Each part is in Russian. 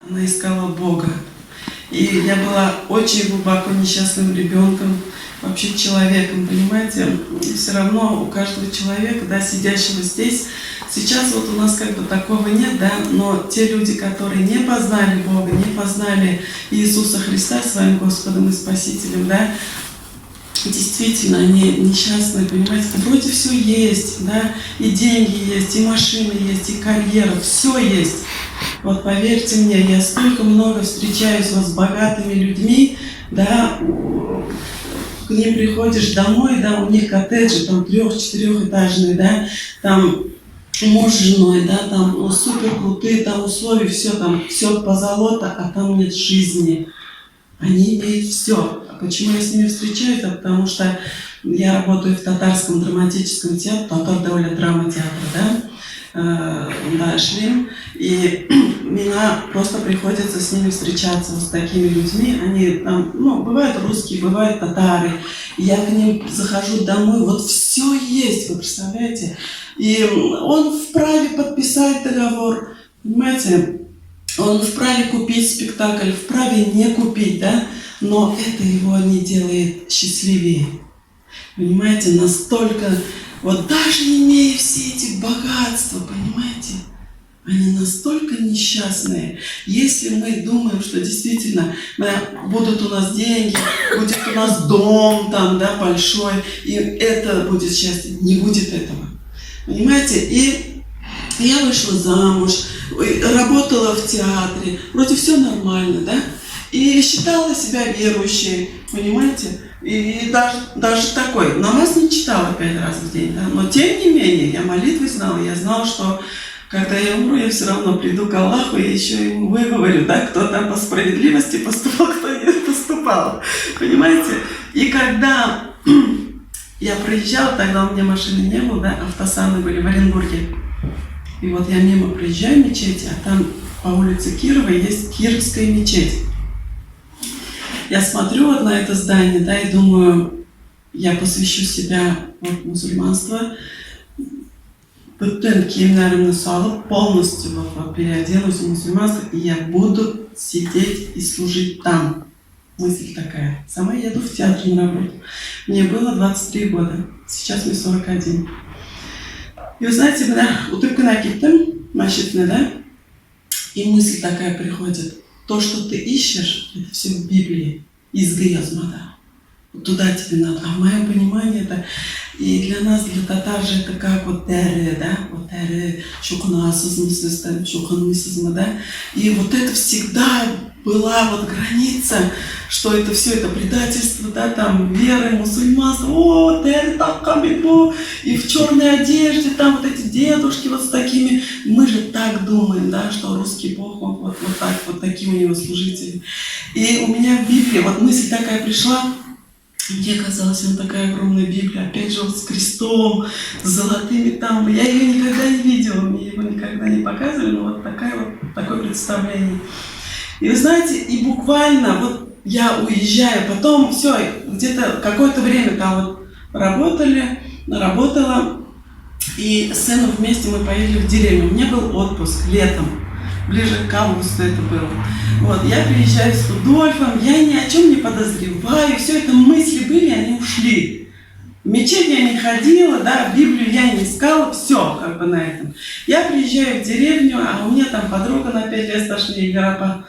Она искала Бога. И я была очень глубоко несчастным ребенком, вообще человеком, понимаете. И все равно у каждого человека, да, сидящего здесь, сейчас вот у нас как бы такого нет, да, но те люди, которые не познали Бога, не познали Иисуса Христа своим Господом и Спасителем, да, действительно, они несчастные, понимаете, вроде все есть, да, и деньги есть, и машины есть, и карьера, все есть. Вот поверьте мне, я столько много встречаюсь вот с богатыми людьми, да, к ним приходишь домой, да, у них коттеджи там 3-4-этажные, да, там муж с женой, да, там супер крутые там условия, все там, все позолота, а там нет жизни. Они имеют все. А почему я с ними встречаюсь? Потому что я работаю в татарском драматическом театре, Татар Давлет драма театра, да, Шлим, и меня просто приходится с ними встречаться, вот с такими людьми. Они там, ну, бывают русские, бывают татары. Я к ним захожу домой, вот все есть, вы представляете? И он вправе подписать договор, понимаете? Он вправе купить спектакль, вправе не купить, да? Но это его не делает счастливее. Понимаете, настолько, вот даже имея все эти богатства, понимаете, они настолько несчастные. Если мы думаем, что действительно будут у нас деньги, будет у нас дом там, да, большой, и это будет счастье, не будет этого. Понимаете, и я вышла замуж, работала в театре, вроде все нормально, да? И считала себя верующей, понимаете? И даже такой, намаз не читала 5 раз в день, да? Но тем не менее, я молитвы знала, я знала, что когда я умру, я все равно приду к Аллаху и еще ему выговорю, да, кто там по справедливости поступал, кто не поступал, понимаете? И когда я проезжала, тогда у меня машины не было, да, автосаны были в Оренбурге. И вот я мимо проезжаю мечети, а там по улице Кирова есть Кировская мечеть. Я смотрю вот на это здание, да, и думаю, я посвящу себя вот мусульманству, полностью вот, переоденусь в мусульманство, и я буду сидеть и служить там. Мысль такая. Сама еду в театр на работу. Мне было 23 года, сейчас мне 41. И вы знаете, когда утыркана киттем, машитны, да, и мысль такая приходит. То, что ты ищешь, это все в Библии, из Грязмада. Вот туда тебе надо. А в моем понимании это, и для нас, для татар же это как вот дәрі, да, вот дәрі, шукунасыз, там, шуканмысыз, да. И вот это всегда была вот граница, что это все это предательство, да, там, веры, мусульманство, о, дәрі таккамибу, и в черной одежде, там вот эти дедушки вот с такими, мы же так думаем, да, что русский Бог, он вот так, вот такие у него служители. И у меня в Библии вот мысль такая пришла. Мне казалось, он такая огромная Библия, опять же, вот с крестом, с золотыми там. Я ее никогда не видела, мне его никогда не показывали, но вот такое представление. И вы знаете, и буквально вот я уезжаю, потом все, где-то какое-то время там вот работала, и с сыном вместе мы поехали в деревню. У меня был отпуск летом. Ближе к августу это было. Вот, я приезжаю с Рудольфом, я ни о чем не подозреваю, все это мысли были, они ушли. В мечеть я не ходила, да, в Библию я не искала, все как бы на этом. Я приезжаю в деревню, а у меня там подруга на 5 лет старше Гарапа.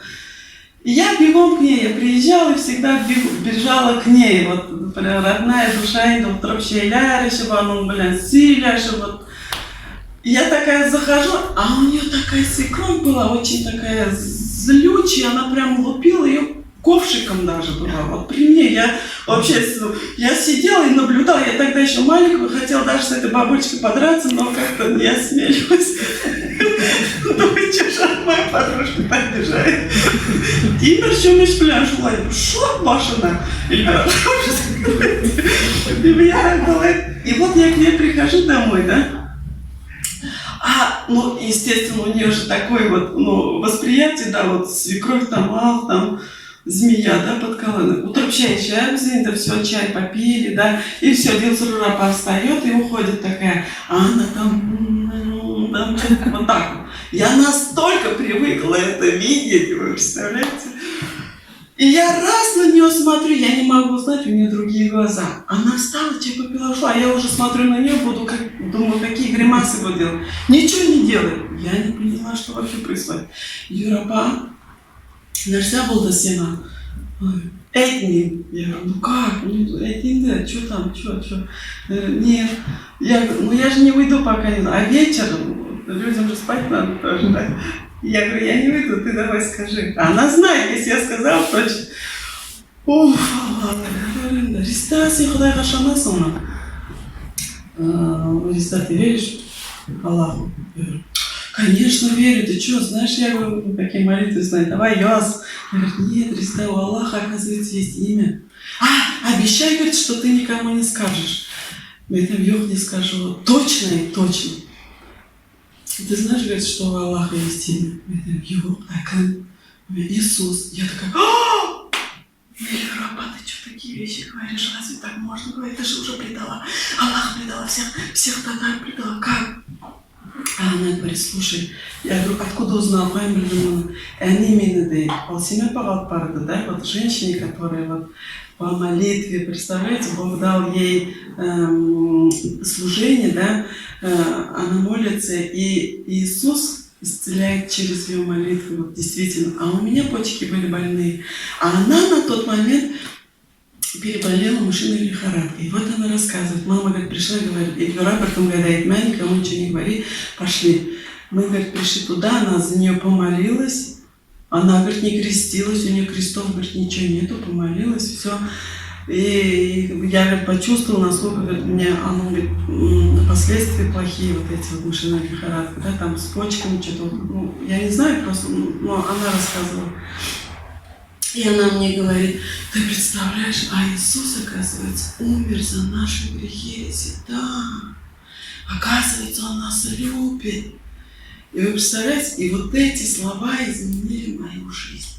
И я бегом к ней, я приезжала и всегда бежала к ней, вот, родная душа, вот, тропщеляри, шибану, силя, вот. И я такая захожу, а у нее такая свекровь была, очень такая злючая, она прям лупила ее ковшиком даже была. Вот при мне я сидела и наблюдала, я тогда еще маленькая, хотела даже с этой бабочкой подраться, но как-то не осмелилась. Думаю, что же моя подружка так бежает. И мерчумеш пляшла, шо башена? И вот я к ней прихожу домой, да? Ну, естественно, у нее же такое вот, ну, восприятие, да, вот свекровь там, змея, да, под колонной. Утром чай взяли, все, чай попили, да, и все, Дилсурапа встает и уходит такая, а она там вот так вот. Я настолько привыкла это видеть, вы представляете? И я раз на нее смотрю, я не могу узнать, у нее другие глаза. Она встала, чай попила, ушла, а я уже смотрю на нее, думаю, какие гримасы буду делать. Ничего не делает. Я не поняла, что вообще происходит. Юрапа, нельзя было до сена. Этнин. Я говорю, ну как? Этнин, да, что там, что? Нет. Я говорю, ну я же не уйду пока не знаю. А вечером, людям же спать надо тоже, да? Я говорю, я не выйду, ты давай скажи. Она знает, если я сказала, точно. Уф, Риста, си Худайга шанасана. Риста, ты веришь Аллаху? Я говорю, конечно верю, ты что, знаешь, я говорю, какие молитвы знаю, давай яс. Я говорю, нет, Риста, у Аллаха, оказывается, есть имя. Обещай, говорит, что ты никому не скажешь. Я там не скажу, точно и точно. Ты знаешь, говорит, что у Аллаха есть имя? Его, Акан, Иисус. Я такая, Рапа, ты что такие вещи говоришь? Разве так можно говорить? Ты же уже предала. Аллах предала всех татар предала. Как? А она говорит, слушай, я говорю, откуда узнал? Они именно полсемя парды, да, вот женщине, которая вот по молитве, представляете, Бог дал ей служение, да, она молится, и Иисус исцеляет через ее молитву, вот действительно. А у меня почки были больные, а она на тот момент переболела мышиной лихорадкой. И вот она рассказывает, мама, говорит, пришла, говорит, и Юра потом говорит, маме, никому ничего не говори, пошли. Мы, говорит, пришли туда, она за нее помолилась. Она, говорит, не крестилась, у нее крестов, говорит, ничего нету, помолилась, все. И я, говорит, почувствовала, насколько, говорит, у меня, оно, говорит, последствия плохие, вот эти вот мышиная лихорадка, да, там с почками что-то, ну, я не знаю просто, но она рассказывала. И она мне говорит, ты представляешь, а Иисус, оказывается, умер за наши грехи, да, оказывается, Он нас любит. И вы представляете, и вот эти слова изменили мою жизнь.